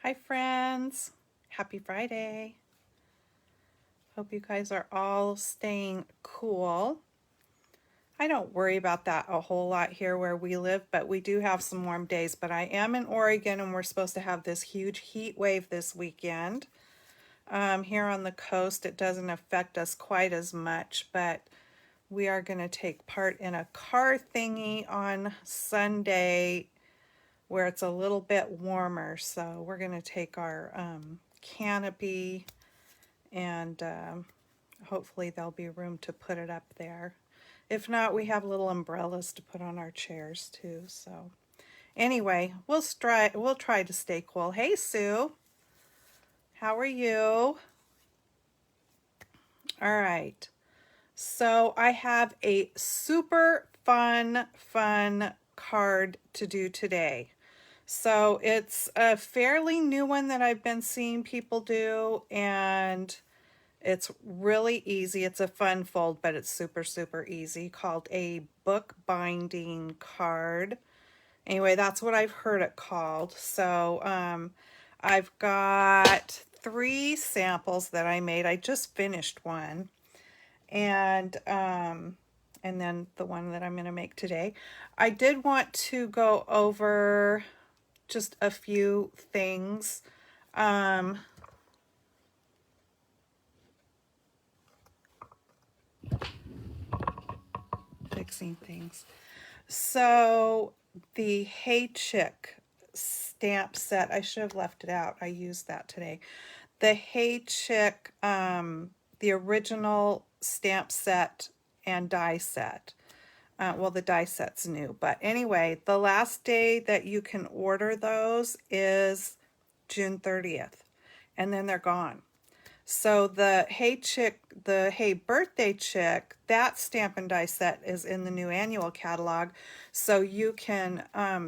Hi friends, happy Friday. Hope you guys are all staying cool. I don't worry about that a whole lot here where we live, but we do have some warm days. But I am in Oregon and we're supposed to have this huge heat wave this weekend. Here on the coast, it doesn't affect us quite as much, but we are going to take part in a car thingy on Sunday where it's a little bit warmer. So we're going to take our canopy and hopefully there'll be room to put it up there. If not, we have little umbrellas to put on our chairs too. So anyway, we'll try to stay cool. Hey Sue, how are you? All right. So I have a super fun card to do today. So it's a fairly new one that I've been seeing people do, and it's really easy. It's a fun fold, but it's super easy, called a bookbinding card. Anyway, that's what I've heard it called. So I've got 3 samples that I made. I just finished one, and then the one that I'm going to make today. I did want to go over just a few things. Um, Fixing things. So the Hey Chick stamp set, I should have left it out. I used that today. The Hey Chick, the original stamp set and die set. Well, the die set's new, but anyway, the last day that you can order those is June 30th, and then they're gone. So the Hey Chick, the Hey Birthday Chick, that stamp and die set is in the new annual catalog. So you can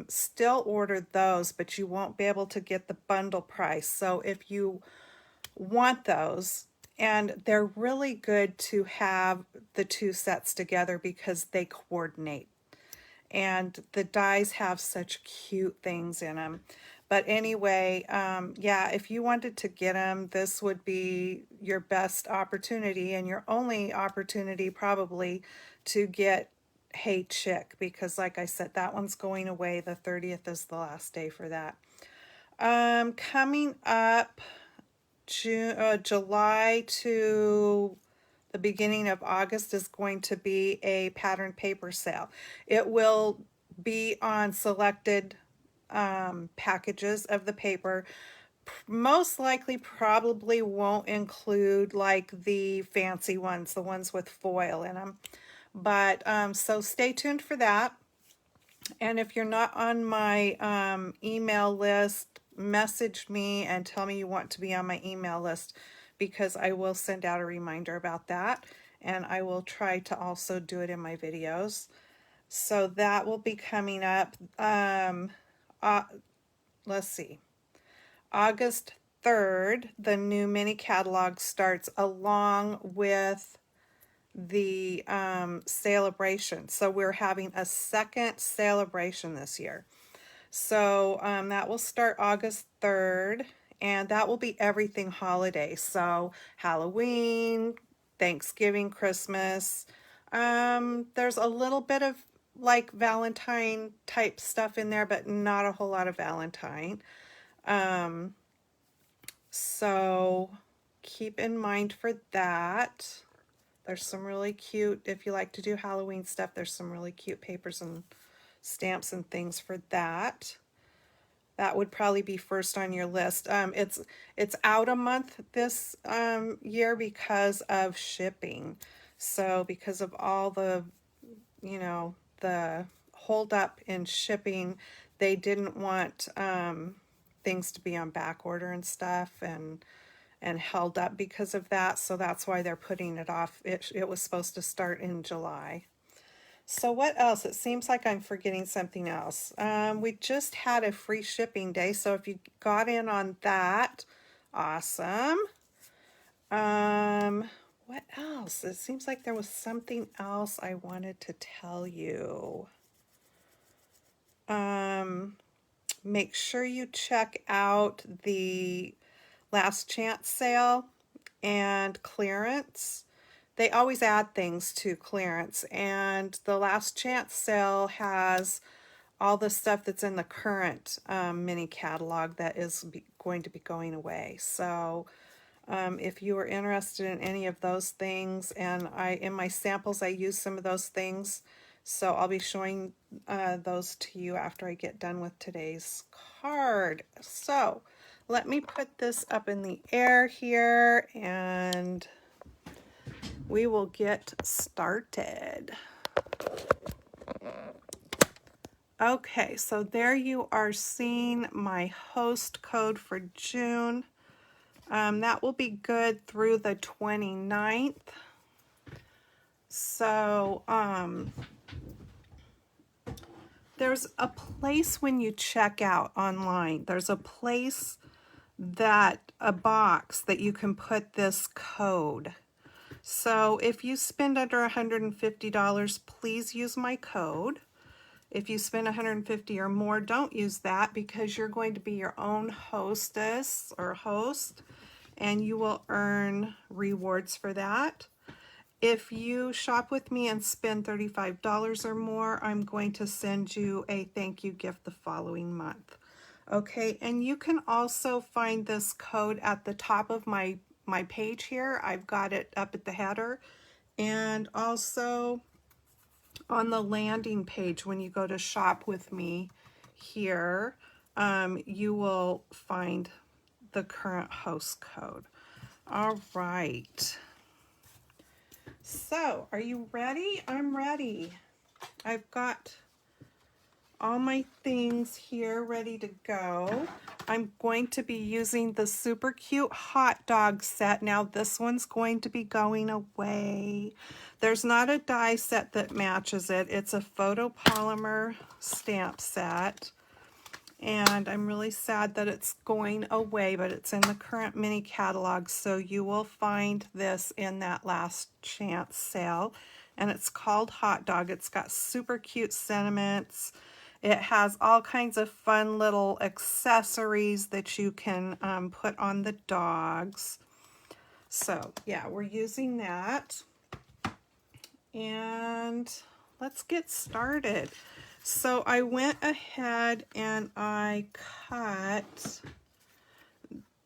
still order those, but you won't be able to get the bundle price. So if you want those, and they're really good to have the 2 sets together because they coordinate. And the dies have such cute things in them. But anyway, yeah, if you wanted to get them, this would be your best opportunity and your only opportunity probably to get Hey Chick, because like I said, that one's going away. The 30th is the last day for that. Coming up July to the beginning of August is going to be a pattern paper sale. It will be on selected packages of the paper. Most likely probably won't include like the fancy ones, the ones with foil in them. But so stay tuned for that. And if you're not on my email list, message me and tell me you want to be on my email list, because I will send out a reminder about that. And I will try to also do it in my videos. So that will be coming up. Let's see. August 3rd, the new mini catalog starts along with the celebration. So we're having a second celebration this year. So that will start August 3rd, and that will be everything holiday. So Halloween, Thanksgiving, Christmas. There's a little bit of like Valentine type stuff in there, but not a whole lot of Valentine. So keep in mind for that. There's some really cute, if you like to do Halloween stuff, there's some really cute papers and stamps and things for that. That would probably be first on your list. It's out a month this year because of shipping. So because of all the, the hold up in shipping, they didn't want things to be on back order and stuff, and held up because of that. So that's why they're putting it off. It was supposed to start in July. So what else? It seems like I'm forgetting something else. We just had a free shipping day, so if you got in on that, awesome. What else? It seems like there was something else I wanted to tell you. make sure you check out the last chance sale and clearance. They always add things to clearance, and the last chance sale has all the stuff that's in the current mini catalog that is going to be going away. So if you are interested in any of those things, and in my samples I use some of those things, so I'll be showing those to you after I get done with today's card. So let me put this up in the air here and we will get started. Okay, so there you are seeing my host code for June. That will be good through the 29th. So there's a place when you check out online, there's a place a box that you can put this code. So if you spend under $150, please use my code. If you spend $150 or more, don't use that because you're going to be your own hostess or host, and you will earn rewards for that. If you shop with me and spend $35 or more, I'm going to send you a thank you gift the following month. Okay, and you can also find this code at the top of my page here. I've got it up at the header, and also on the landing page when you go to shop with me here, you will find the current host code. All right. So, are you ready? I'm ready. I've got all my things here ready to go. I'm going to be using the super cute hot dog set. Now this one's going to be going away. There's not a die set that matches it. It's a photopolymer stamp set. And I'm really sad that it's going away, but it's in the current mini catalog, so you will find this in that last chance sale. And it's called Hot Dog. It's got super cute sentiments. It has all kinds of fun little accessories that you can put on the dogs. So yeah, we're using that. And let's get started. So I went ahead and I cut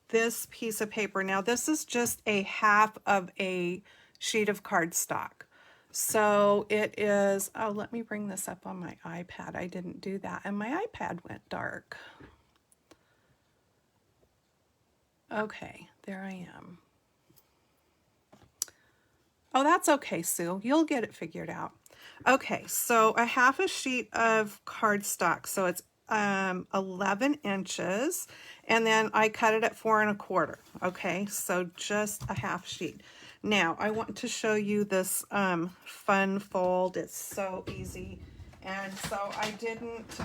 this piece of paper. Now this is just a half of a sheet of cardstock. So it is, oh, let me bring this up on my iPad. I didn't do that, and my iPad went dark. Okay, there I am. Oh, that's okay, Sue. You'll get it figured out. Okay, so a half a sheet of cardstock. So it's 11 inches, and then I cut it at 4 1/4. Okay, so just a half sheet. Now I want to show you this fun fold. It's so easy, and so I didn't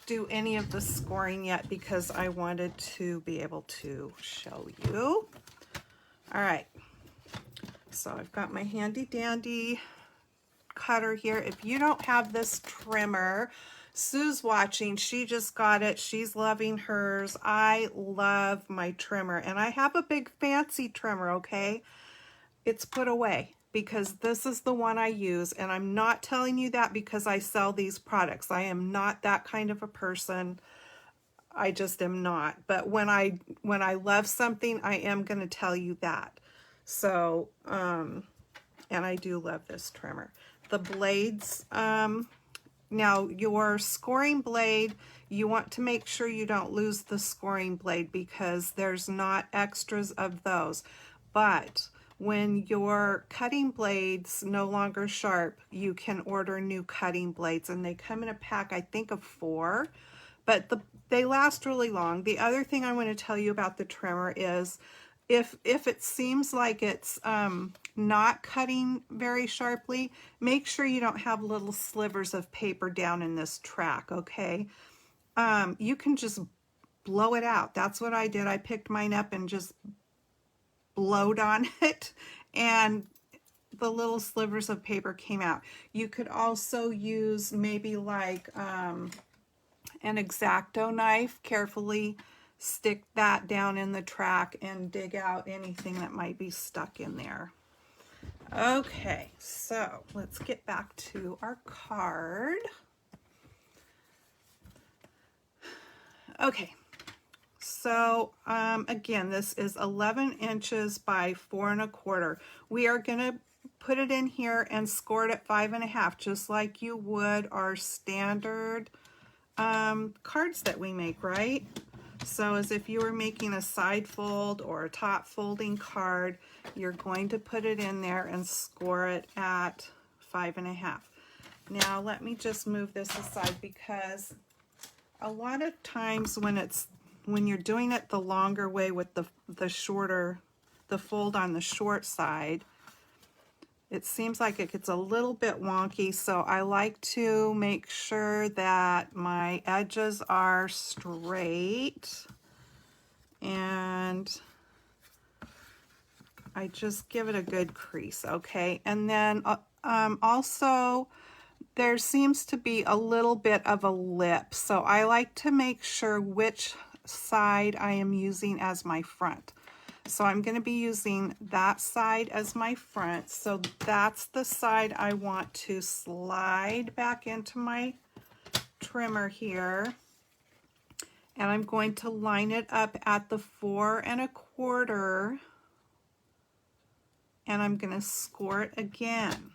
do any of the scoring yet because I wanted to be able to show you. All right, so I've got my handy dandy cutter here. If you don't have this trimmer, Sue's watching. She just got it. She's loving hers. I love my trimmer, and I have a big fancy trimmer, okay? It's put away because this is the one I use, and I'm not telling you that because I sell these products. I am not that kind of a person. I just am not. But when I love something, I am going to tell you that. So, and I do love this trimmer. The blades, now your scoring blade, you want to make sure you don't lose the scoring blade because there's not extras of those. But when your cutting blades no longer sharp, you can order new cutting blades, and they come in a pack, I think, of 4, but they last really long. The other thing I want to tell you about the trimmer is if it seems like it's not cutting very sharply, make sure you don't have little slivers of paper down in this track, okay? You can just blow it out. That's what I did. I picked mine up and just blowed on it, and the little slivers of paper came out. You could also use maybe like an X-Acto knife, carefully stick that down in the track and dig out anything that might be stuck in there. Okay, so let's get back to our card. Okay, so again, this is 11 inches by 4 1/4. We are going to put it in here and score it at 5 1/2, just like you would our standard cards that we make, right? So as if you were making a side fold or a top folding card, you're going to put it in there and score it at 5 1/2. Now let me just move this aside, because a lot of times when you're doing it the longer way with the fold on the short side, it seems like it gets a little bit wonky, so I like to make sure that my edges are straight, and I just give it a good crease, okay? And then also there seems to be a little bit of a lip, so I like to make sure which side I am using as my front. So I'm going to be using that side as my front. So that's the side I want to slide back into my trimmer here. And I'm going to line it up at the 4 1/4. And I'm going to score it again.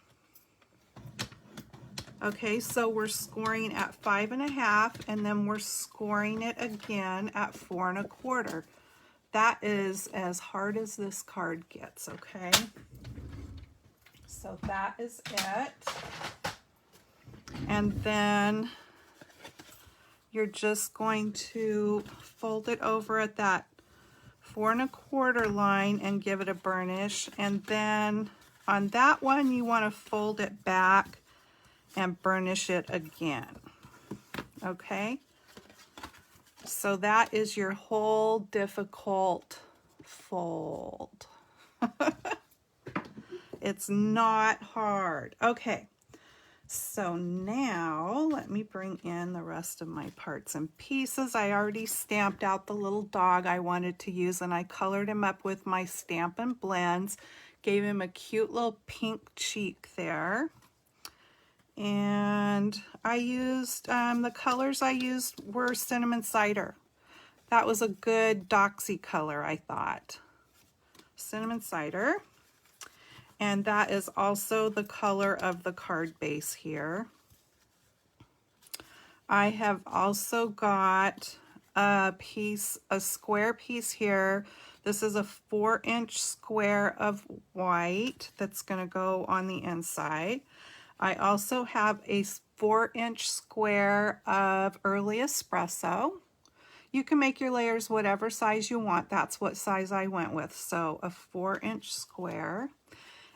Okay, so we're scoring at 5 1/2, and then we're scoring it again at 4 1/4. That is as hard as this card gets, okay? So that is it. And then you're just going to fold it over at that 4 1/4 line and give it a burnish. And then on that one, you want to fold it back and burnish it again, okay? So that is your whole difficult fold. It's not hard. Okay, so now let me bring in the rest of my parts and pieces. I already stamped out the little dog I wanted to use, and I colored him up with my Stampin' Blends. Gave him a cute little pink cheek there. And I used, the colors I used were Cinnamon Cider. That was a good doxy color, I thought. Cinnamon Cider. And that is also the color of the card base here. I have also got a square piece here. This is a 4-inch square of white that's going to go on the inside. I also have a 4-inch square of early espresso. You can make your layers whatever size you want. That's what size I went with. So a 4-inch square.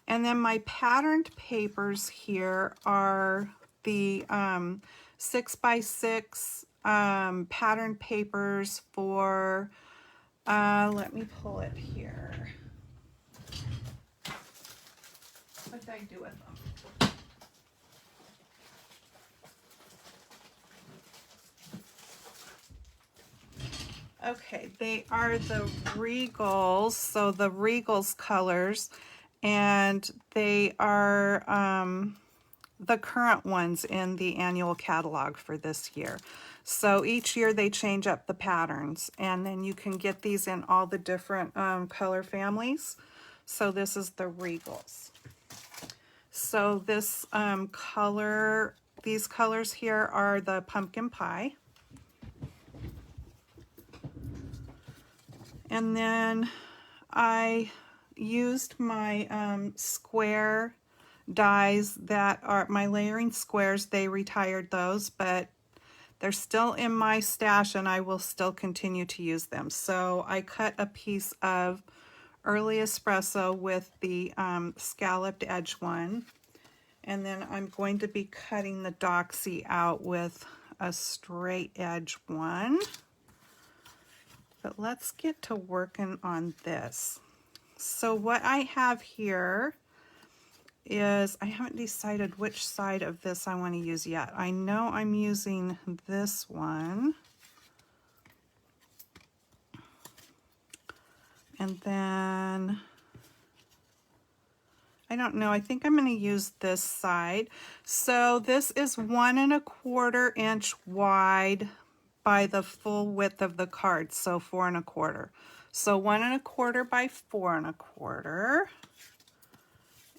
And then my patterned papers here are the 6x6 patterned papers for, let me pull it here. What did I do with them? Okay, they are the Regals, so the Regals colors, and they are the current ones in the annual catalog for this year. So each year they change up the patterns, and then you can get these in all the different color families. So this is the Regals. So this these colors here are the Pumpkin Pie. And then I used my square dies that are my layering squares. They retired those, but they're still in my stash and I will still continue to use them. So I cut a piece of early espresso with the scalloped edge one. And then I'm going to be cutting the doxy out with a straight edge one. But let's get to working on this. So what I have here is, I haven't decided which side of this I want to use yet. I know I'm using this one. And then, I don't know, I think I'm going to use this side. So this is 1¼ inch wide by the full width of the card, so 4¼ So 1¼ by 4¼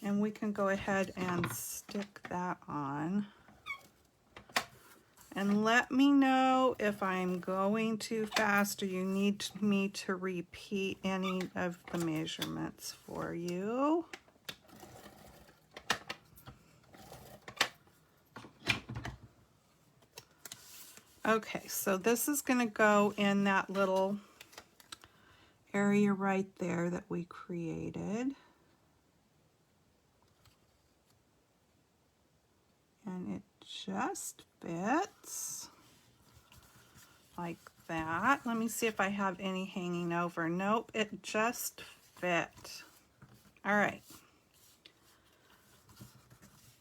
and we can go ahead and stick that on. And let me know if I'm going too fast or you need me to repeat any of the measurements for you. Okay, so this is going to go in that little area right there that we created. And it just fits like that. Let me see if I have any hanging over. Nope, it just fit. All right.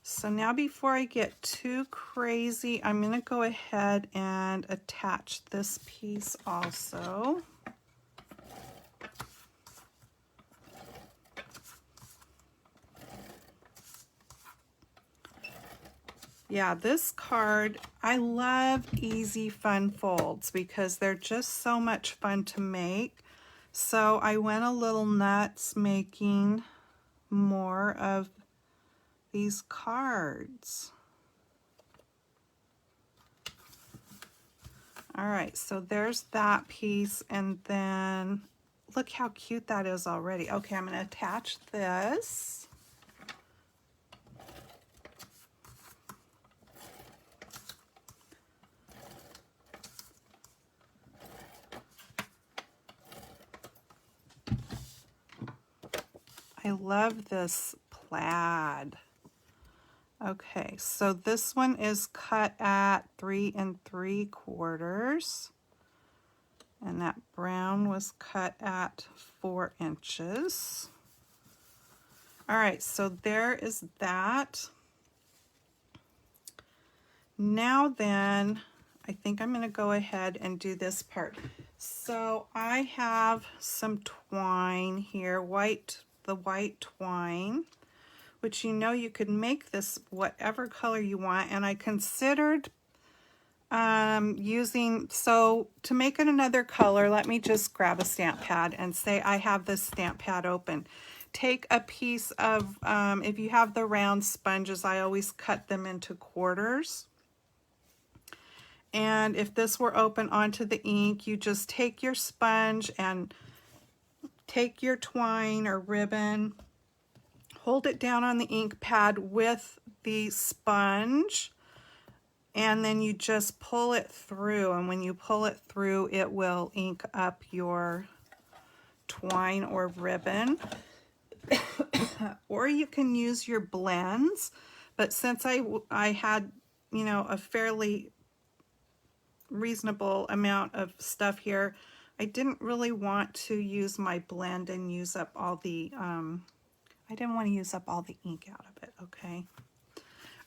So now before I get too crazy, I'm going to go ahead and attach this piece also. Yeah, this card, I love easy fun folds because they're just so much fun to make. So I went a little nuts making more of these cards. All right, so there's that piece, and then look how cute that is already. Okay, I'm going to attach this. I love this plaid. Okay, so this one is cut at 3 3/4, and that brown was cut at 4 inches. All right, so there is that. Now then, I think I'm going to go ahead and do this part. So I have some twine here, the white twine, which you know you could make this whatever color you want, and I considered using, so to make it another color, let me just grab a stamp pad and say I have this stamp pad open. Take a piece of, if you have the round sponges, I always cut them into quarters. And if this were open onto the ink, you just take your sponge and take your twine or ribbon, hold it down on the ink pad with the sponge, and then you just pull it through. And when you pull it through, it will ink up your twine or ribbon. Or you can use your blends. But since I had, you know, a fairly reasonable amount of stuff here, I didn't really want to use my blend and use up all the, I didn't want to use up all the ink out of it, okay?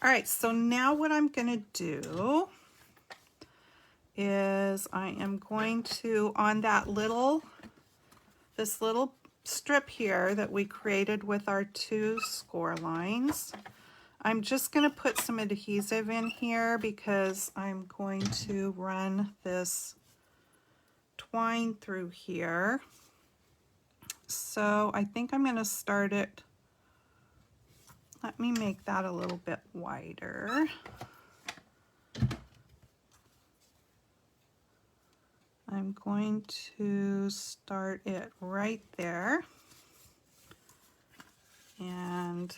All right, so now what I'm going to do is I am going to, on that little, this little strip here that we created with our 2 score lines, I'm just going to put some adhesive in here because I'm going to run this twine through here. So I think I'm going to start it. Let me make that a little bit wider. I'm going to start it right there. And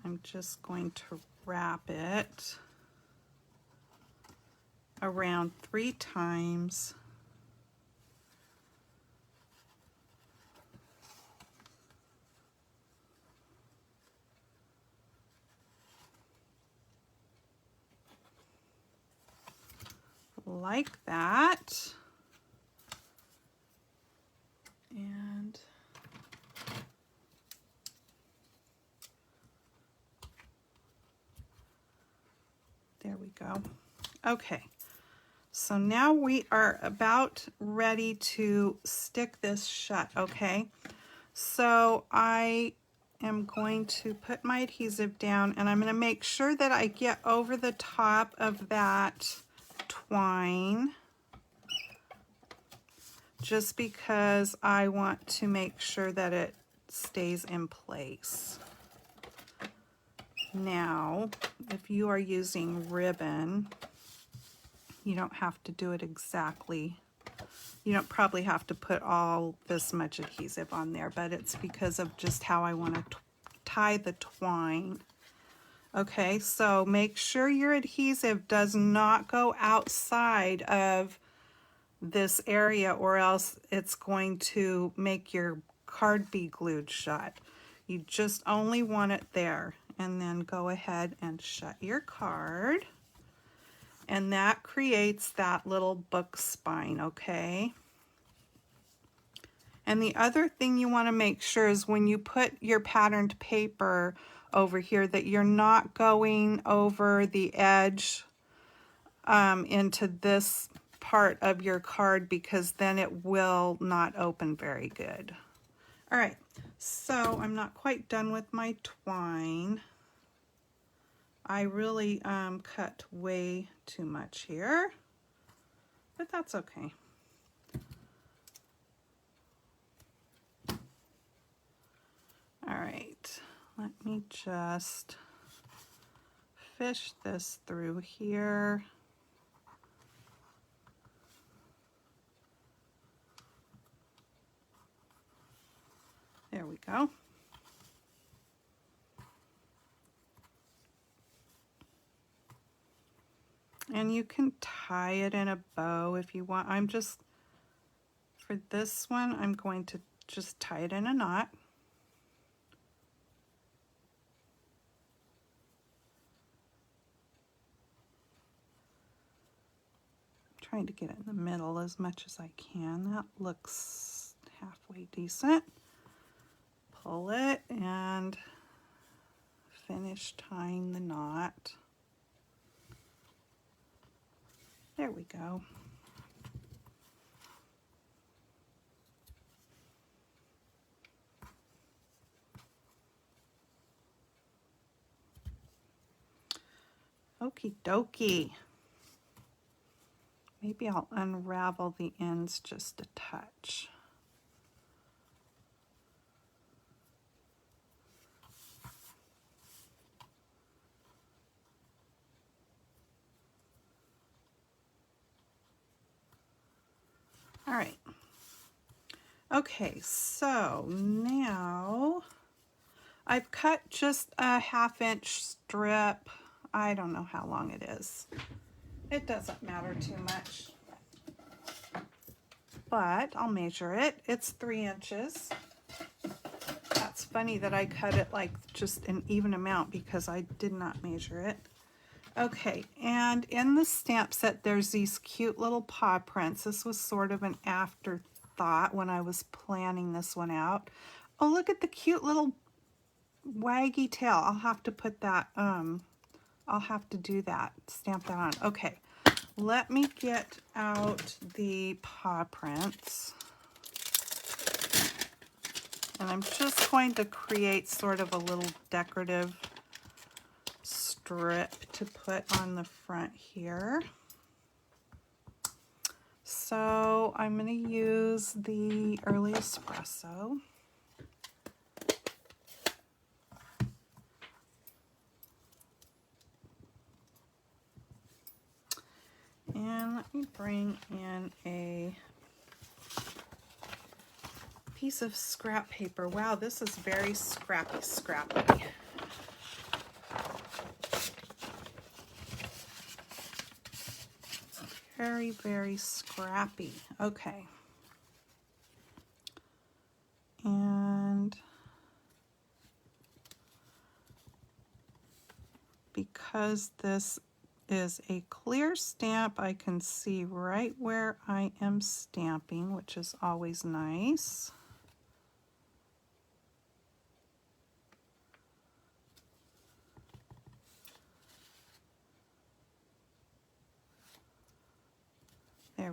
I'm just going to wrap it around 3 times. Like that. And There we go. Okay, so now we are about ready to stick this shut, okay? So I am going to put my adhesive down, and I'm going to make sure that I get over the top of that twine, just because I want to make sure that it stays in place. Now, if you are using ribbon, you don't have to do it exactly. You don't probably have to put all this much adhesive on there, but it's because of just how I want to tie the twine. Okay, so make sure your adhesive does not go outside of this area, or else it's going to make your card be glued shut. You just only want it there, and then go ahead and shut your card, and that creates that little book spine, okay? And the other thing you want to make sure is when you put your patterned paper over here that you're not going over the edge into this part of your card, because then it will not open very good. All right, so I'm not quite done with my twine. I really cut way too much here, but that's okay. All right, let me just fish this through here. There we go. And you can tie it in a bow if you want. For this one, I'm going to just tie it in a knot. I'm trying to get it in the middle as much as I can. That looks halfway decent. Pull it and finish tying the knot. There we go. Okie dokie. Maybe I'll unravel the ends just a touch. All right. Okay, so now I've cut just a 1/2 inch strip. I don't know how long it is. It doesn't matter too much, but I'll measure it. It's 3 inches. That's funny that I cut it like just an even amount because I did not measure it. Okay, and in the stamp set, there's these cute little paw prints. This was sort of an afterthought when I was planning this one out. Oh, look at the cute little waggy tail. I'll have to put that, I'll have to do that, stamp that on. Okay, let me get out the paw prints. And I'm just going to create sort of a little decorative strip to put on the front here. So I'm going to use the Early Espresso. And let me bring in a piece of scrap paper. Wow, this is very scrappy. Very, very scrappy. Okay. And because this is a clear stamp, I can see right where I am stamping, which is always nice.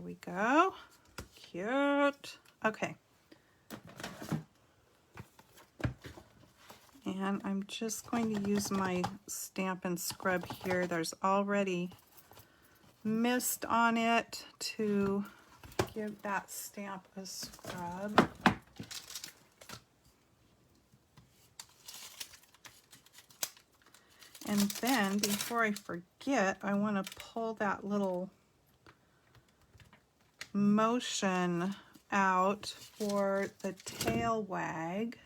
There we go. Cute. Okay. And I'm just going to use my stamp and scrub here. There's already mist on it to give that stamp a scrub. And then before I forget, I want to pull that little motion out for the tail wag.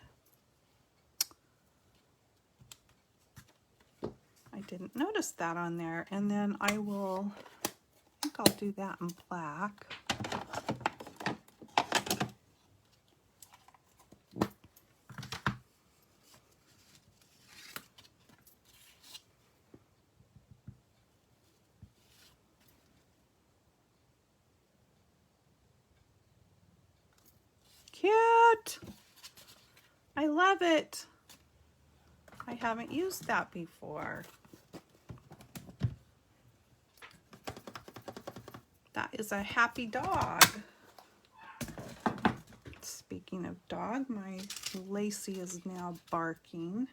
I didn't notice that on there. And then I think I'll do that in black. Cute! I love it. I haven't used that before. That is a happy dog. Speaking of dog, my Lacey is now barking.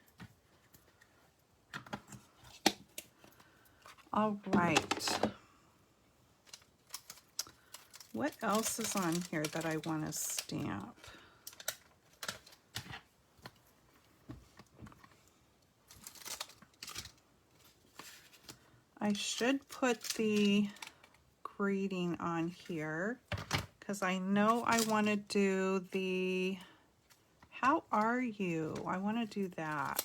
All right. What else is on here that I want to stamp? I should put the greeting on here because I know I want to do the how are you? I want to do that.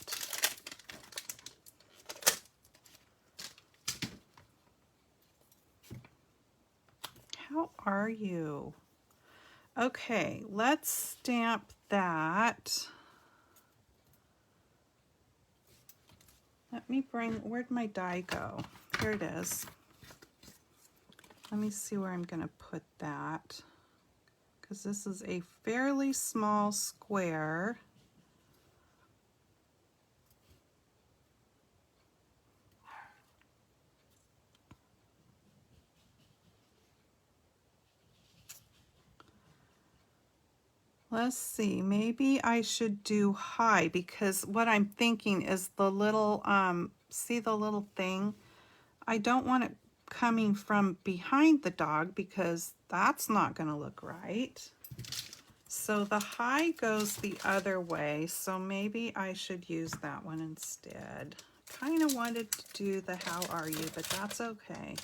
How are you? Okay, let's stamp that. Let me bring, where'd my die go? Here it is. Let me see where I'm going to put that, because this is a fairly small square. Let's see, maybe I should do high, because what I'm thinking is the little, see the little thing? I don't want it coming from behind the dog because that's not going to look right. So the high goes the other way, so maybe I should use that one instead. Kind of wanted to do the how are you, but that's okay.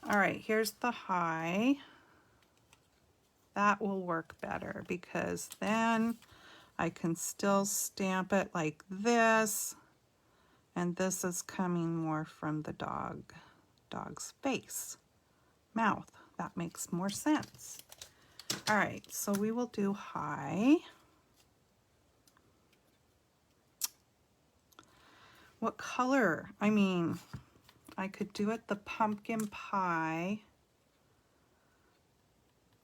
All right, here's the high. That will work better because then I can still stamp it like this, and this is coming more from the dog's face, mouth. That makes more sense. All right, so we will do high. What color? I mean, I could do it the pumpkin pie.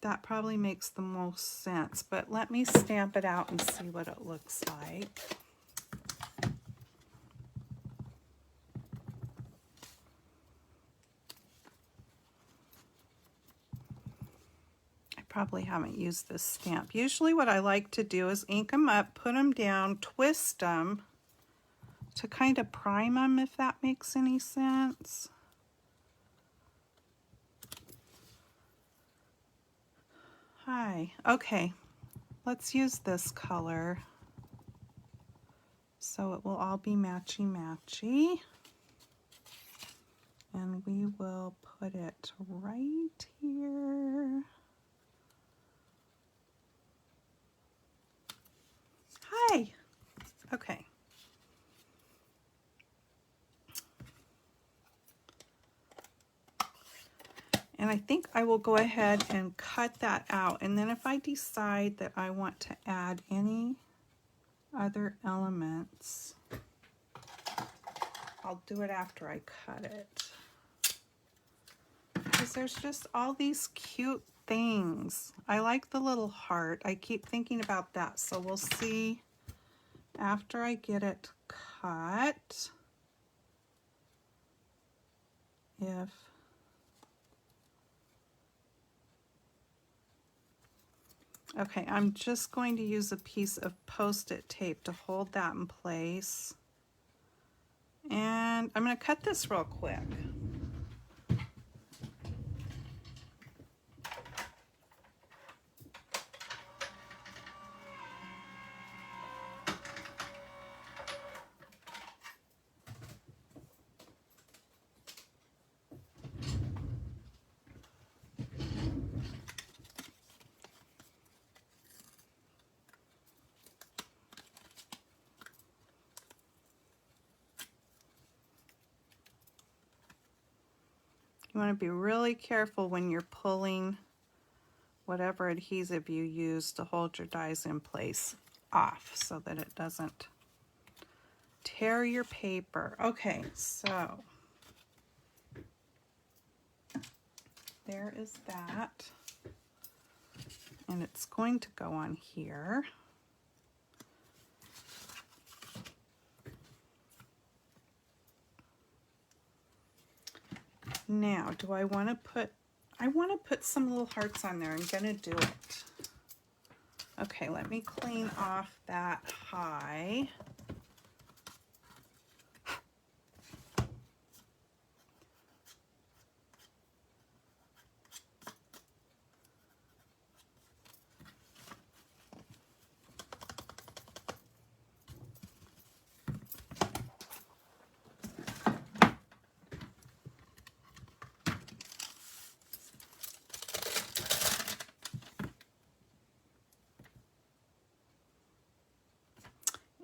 That probably makes the most sense, but let me stamp it out and see what it looks like. I probably haven't used this stamp. Usually what I like to do is ink them up, put them down, twist them to kind of prime them, if that makes any sense. Hi. Okay, let's use this color so it will all be matchy-matchy. And we will put it right here. Hi. Okay. And I think I will go ahead and cut that out. And then if I decide that I want to add any other elements, I'll do it after I cut it. Because there's just all these cute things. I like the little heart. I keep thinking about that. So we'll see after I get it cut. if okay, I'm just going to use a piece of Post-it tape to hold that in place. And I'm going to cut this real quick. You want to be really careful when you're pulling whatever adhesive you use to hold your dies in place off so that it doesn't tear your paper. Okay, so there is that. And it's going to go on here. Now, do I want to put, I want to put some little hearts on there. I'm going to do it. Okay, let me clean off that high.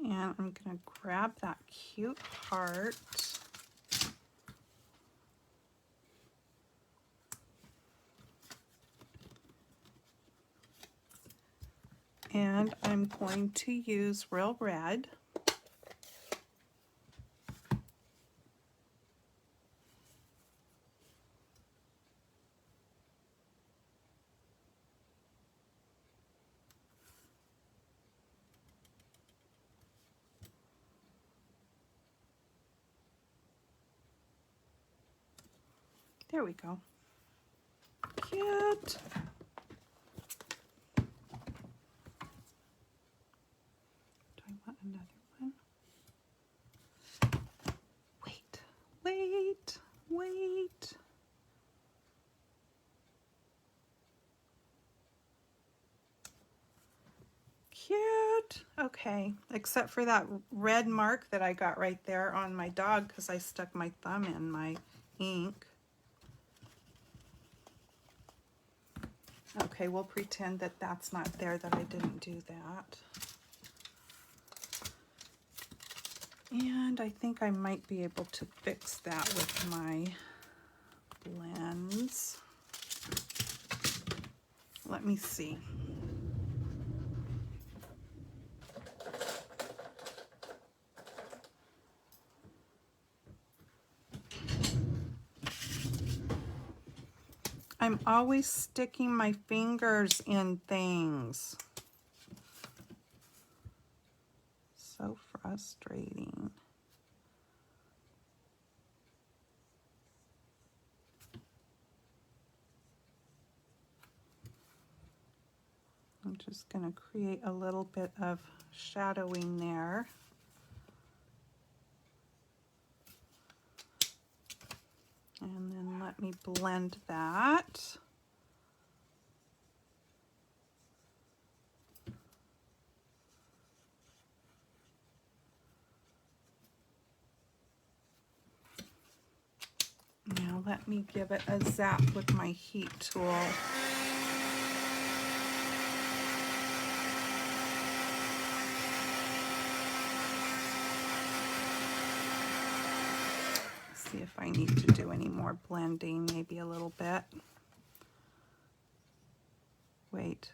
And I'm going to grab that cute heart. And I'm going to use Real Red. There we go. Cute. Do I want another one? Wait, wait, wait. Cute. Okay, except for that red mark that I got right there on my dog because I stuck my thumb in my ink. Okay, we'll pretend that that's not there, that I didn't do that. And I think I might be able to fix that with my blends. Let me see. I'm always sticking my fingers in things. So frustrating. I'm just going to create a little bit of shadowing there. And then let me blend that. Now let me give it a zap with my heat tool. See if I need to do any more blending, maybe a little bit. Wait,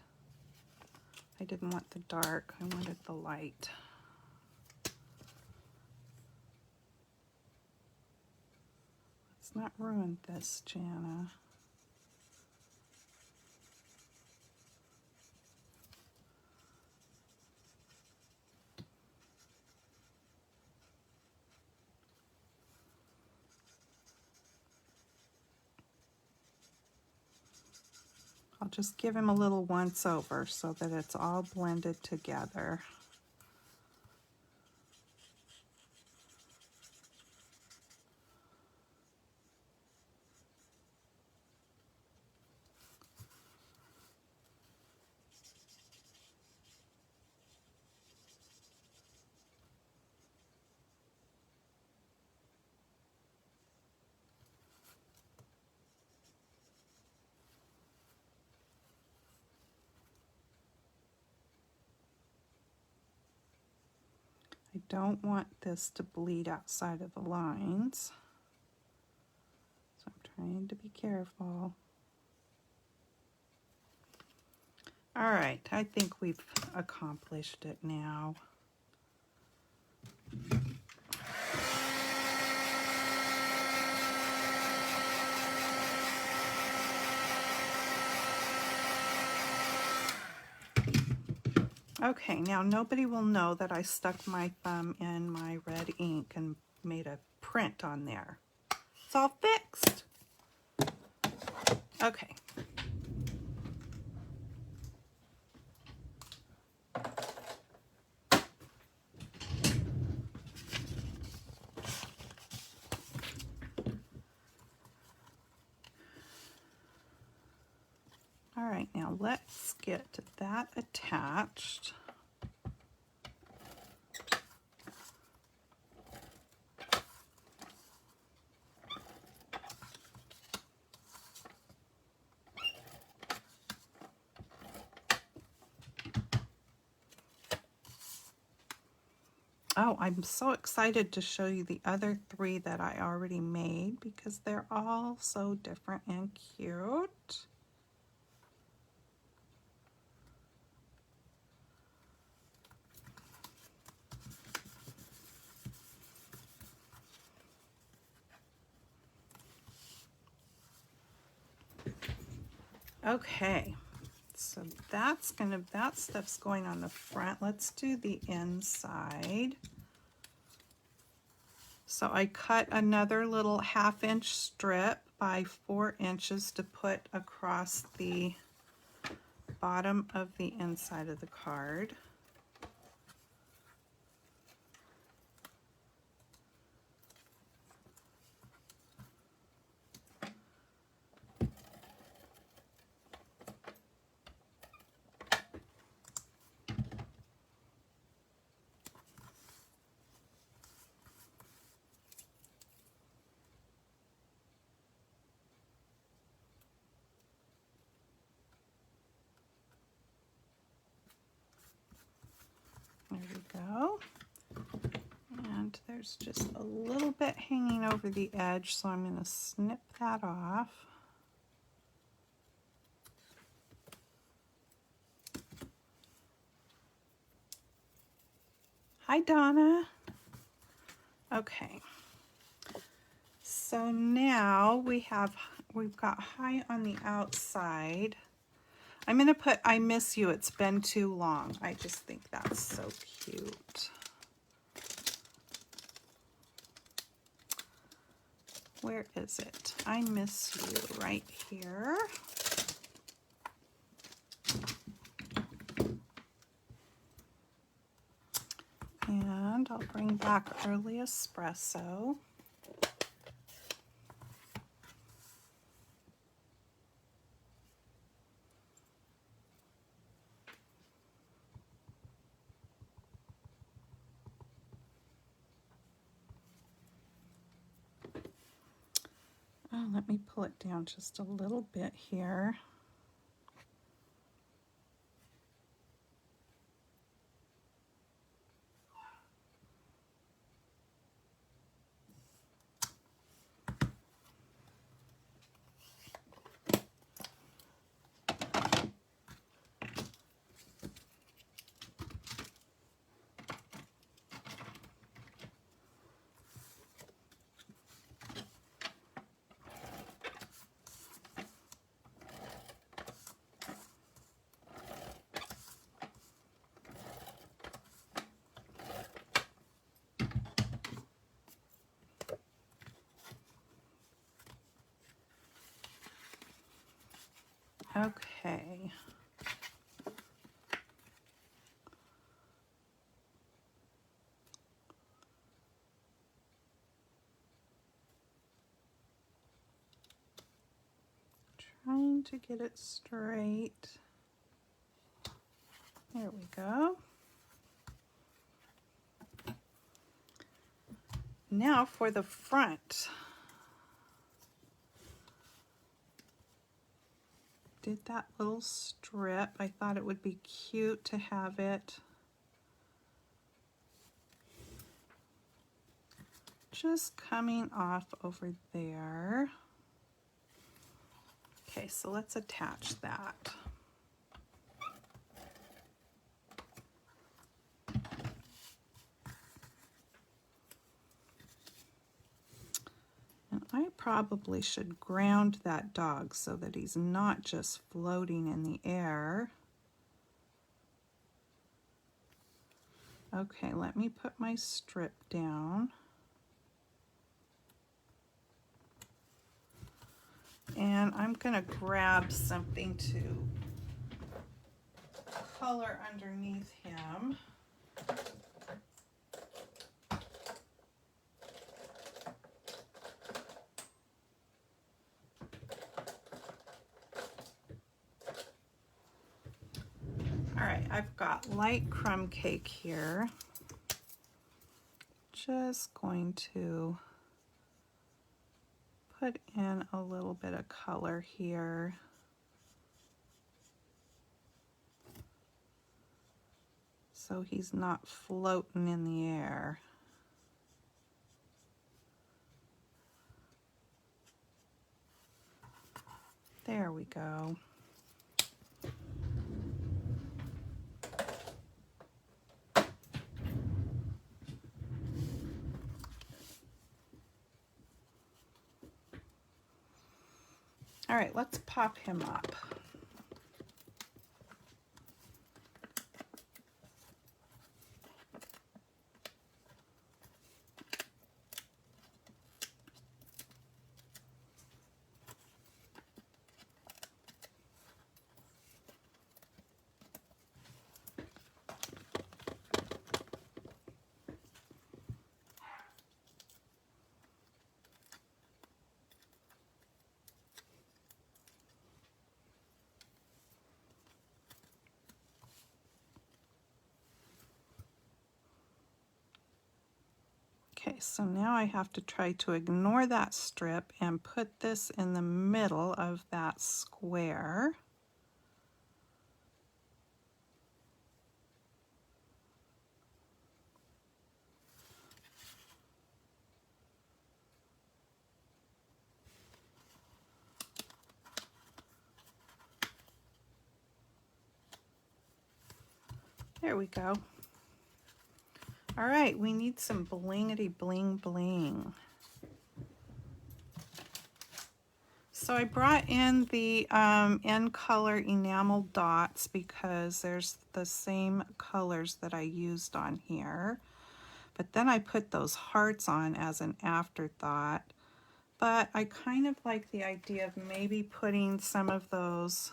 I didn't want the dark, I wanted the light. Let's not ruin this, Jana. I'll just give him a little once over so that it's all blended together. I don't want this to bleed outside of the lines, so I'm trying to be careful. All right, I think we've accomplished it now. Okay, now nobody will know that I stuck my thumb in my red ink and made a print on there. It's all fixed. Okay. All right, now let's get that attached. Oh, I'm so excited to show you the other 3 that I already made because they're all so different and cute. Okay, so that stuff's going on the front. Let's do the inside. So I cut another little 1/2 inch strip by 4 inches to put across the bottom of the inside of the card. There we go. And there's just a little bit hanging over the edge, so I'm going to snip that off. Hi, Donna. Okay. So now we've got high on the outside. I'm going to put I miss you, it's been too long. I just think that's so cute. Where is it? I miss you right here. And I'll bring back Early Espresso. Oh, let me pull it down just a little bit here. Okay. Trying to get it straight. There we go. Now for the front. Did that little strip. I thought it would be cute to have it just coming off over there. Okay, so let's attach that. And I probably should ground that dog so that he's not just floating in the air. Okay, let me put my strip down. And I'm gonna grab something to color underneath him. All right, I've got light crumb cake here. Just going to put in a little bit of color here. So he's not floating in the air. There we go. All right, let's pop him up. Okay, so now I have to try to ignore that strip and put this in the middle of that square. There we go. All right, we need some blingity bling bling. So I brought in the in color enamel dots because there's the same colors that I used on here. But then I put those hearts on as an afterthought. But I kind of like the idea of maybe putting some of those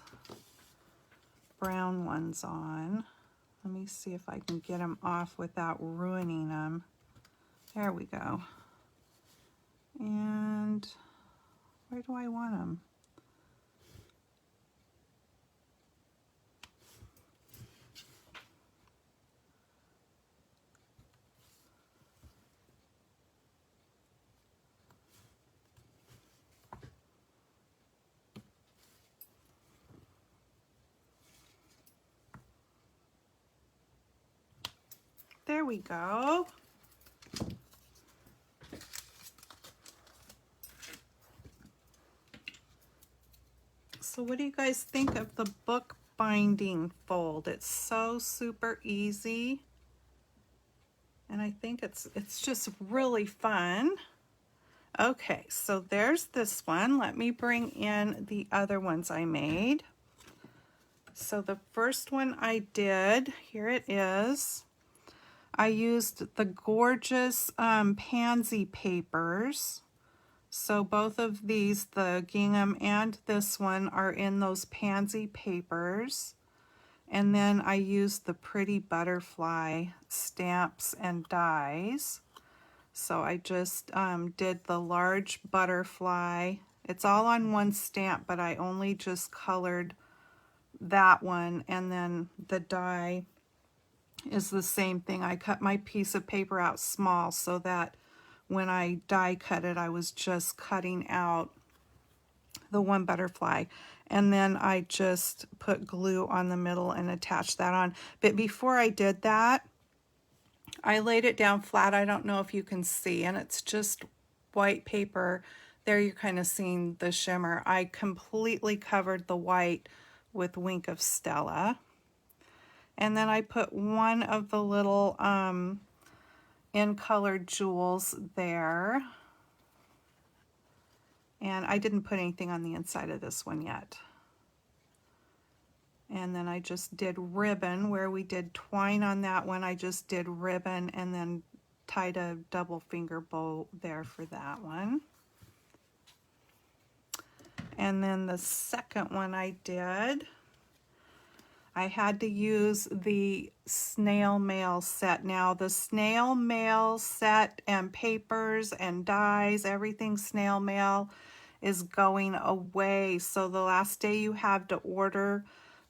brown ones on. Let me see if I can get them off without ruining them. There we go. And where do I want them? There we go. So what do you guys think of the bookbinding fold? It's so super easy. And I think it's just really fun. Okay, so there's this one. Let me bring in the other ones I made. So the first one I did, here it is. I used the gorgeous pansy papers. So both of these, the gingham and this one, are in those pansy papers. And then I used the pretty butterfly stamps and dies. So I just did the large butterfly. It's all on one stamp, but I only just colored that one, and then the die is the same thing. I cut my piece of paper out small so that when I die cut it, I was just cutting out the one butterfly, and then I just put glue on the middle and attached that on. But before I did that, I laid it down flat. I don't know if you can see, and it's just white paper. There you're kind of seeing the shimmer. I completely covered the white with Wink of Stella. And then I put one of the little in colored jewels there. And I didn't put anything on the inside of this one yet. And then I just did ribbon where we did twine on that one. I just did ribbon and then tied a double finger bow there for that one. And then the second one I did, I had to use the snail mail set. Now the snail mail set and papers and dies, everything snail mail is going away. So the last day you have to order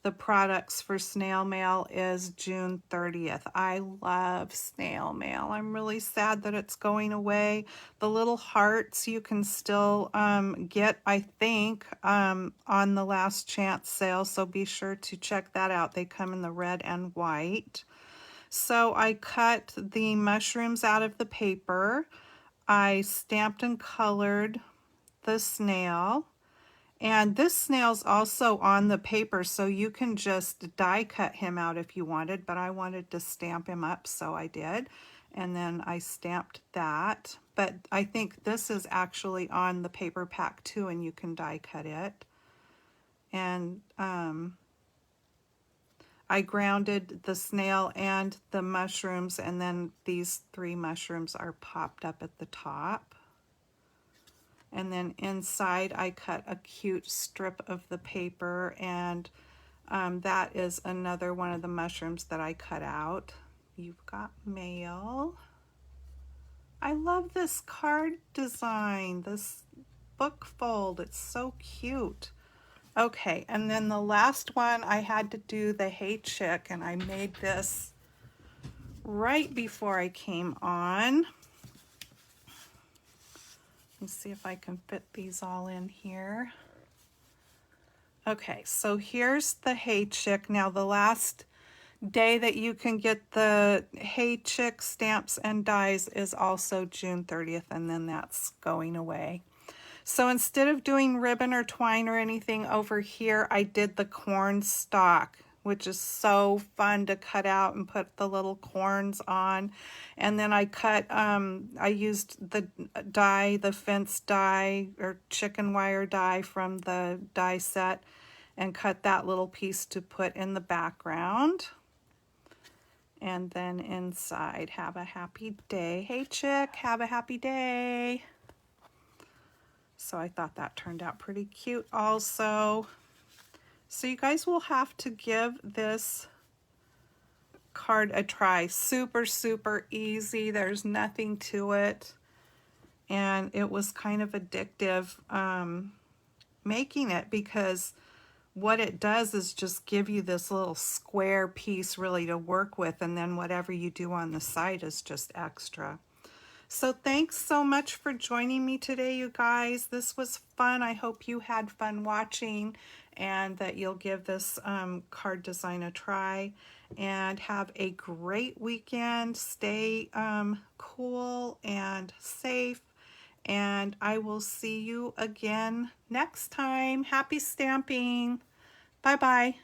the products for snail mail is June 30th. I love snail mail. I'm really sad that it's going away. The little hearts you can still get, I think, on the last chance sale, so be sure to check that out. They come in the red and white. So I cut the mushrooms out of the paper. I stamped and colored the snail. And this snail's also on the paper, so you can just die cut him out if you wanted, but I wanted to stamp him up, so I did. And then I stamped that. But I think this is actually on the paper pack too, and you can die cut it. And I grounded the snail and the mushrooms, and then these 3 mushrooms are popped up at the top. And then inside I cut a cute strip of the paper, and that is another one of the mushrooms that I cut out. You've got mail. I love this card design, this book fold. It's so cute. Okay, and then the last one I had to do the Hey Chick, and I made this right before I came on. Let's see if I can fit these all in here. Okay, so here's the Hey Chick. Now the last day that you can get the Hey Chick stamps and dies is also June 30th, and then that's going away. So instead of doing ribbon or twine or anything over here, I did the corn stalk, which is so fun to cut out and put the little corns on. And then I cut, I used the die, the fence die or chicken wire die from the die set, and cut that little piece to put in the background. And then inside, have a happy day. Hey Chick, have a happy day. So I thought that turned out pretty cute also. So you guys will have to give this card a try. Super, super easy. There's nothing to it. And it was kind of addictive making it, because what it does is just give you this little square piece really to work with, and then whatever you do on the side is just extra. So thanks so much for joining me today, you guys. This was fun. I hope you had fun watching, and that you'll give this card design a try. And have a great weekend. Stay cool and safe. And I will see you again next time. Happy stamping. Bye-bye.